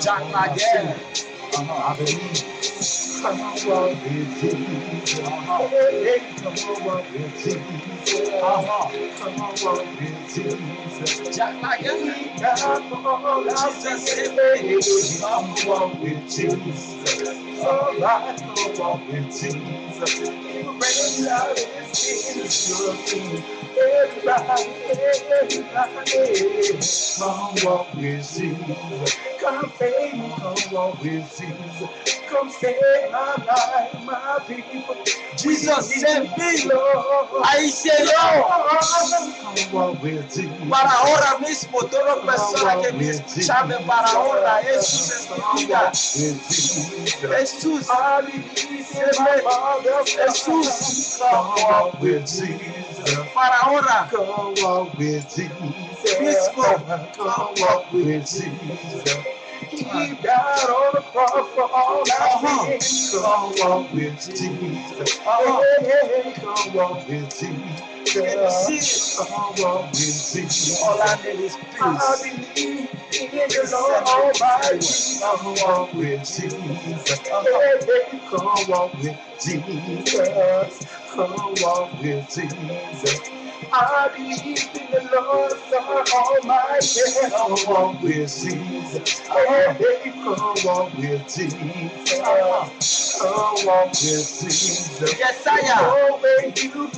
Jack again. I believe. Come on, walk with Jesus. Come on, walk with Jesus. Come on, walk with Jesus. Jack again. He died for all our sins. Come walk with Jesus. All right, come walk with Jesus. He raised out his sins. Everybody, come walk with Jesus. Come save me, come walk with Jesus. Come save my life, my people. Jesus save me, I say yo. Come walk with Jesus. Para ahora mismo, toda persona que me escuchame para ahora, Jesús es mi vida. Jesús, Jesús, come walk with Jesus. Para ahora, come walk with Jesus. Mismo, come walk with Jesus. He died on the cross for all our sins. Come walk with Jesus. Come walk with Jesus. Come walk with Jesus. All I need is peace. I believe in the Lord Almighty. Come walk with Jesus. Come walk with Jesus. Come walk with Jesus. I believe in the Lord God Almighty. Come walk with Jesus. Come walk with Jesus. Come walk with Jesus. Yes, I am. Oh, where you go,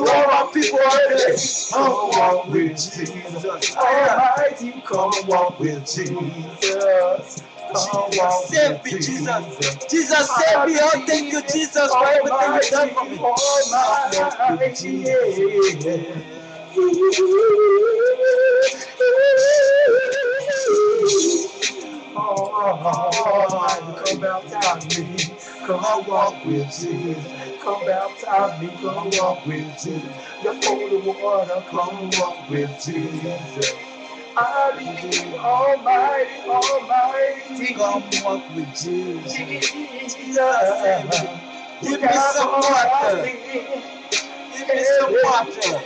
Lord, people are there. come walk with Jesus. Almighty, come walk with Jesus. Come walk Save me, with Jesus. Jesus, save me. Oh, thank you, Jesus, for everything you've done for me. Almighty, come baptize me. Come walk with Jesus. Come baptize me. Come walk with Jesus. The holy water. Come walk with Jesus. I believe Almighty, Almighty. Come walk with Jesus. Jesus. Give me some water. Give me some water.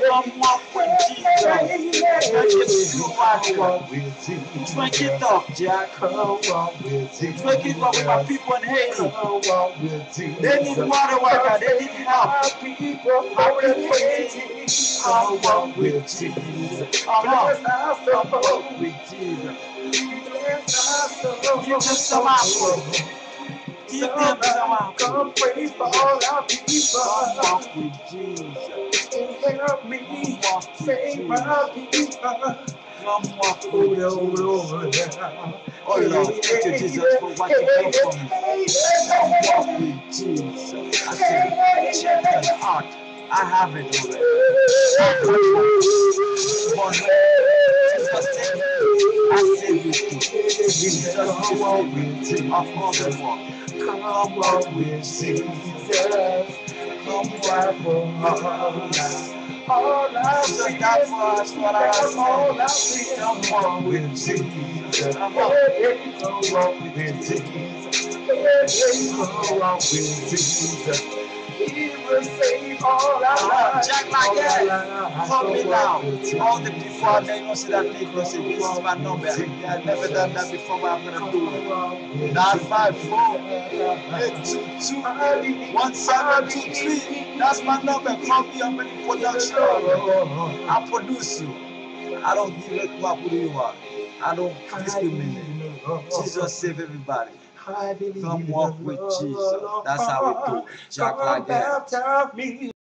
Come walk with Jesus. Drink it water. Drink it up, Jack. Drink it up with my people in Haiti. They need water, worker. They need help. My people in Haiti. Come walk with Jesus. Come walk with Jesus. Give them some apple. Give them some apple. Come pray for all our people. Come walk with Jesus. Help me save my people. Come walk with Jesus. Oh Lord, thank you, Jesus, for what you done for me. Come walk with Jesus. I said, check that heart. I have it already. I save you too. Jesus, come walk with Jesus. Of course, come walk with Jesus. Come walk for us. All our Jesus died for us, what I ask. come walk with Jesus. Come walk with Jesus. Come walk with Jesus. He will save all our lives. Jack like that. Call me now. All the people out there, you know, see that link, you say, this is my number. I've never done that before, but I'm going to do it. 954 822 1723. That's my number. Call me up in production. I produce you. I don't give it what you are. I don't discriminate. Jesus save everybody. Come walk with Jesus. That's how we do it. Jack like that.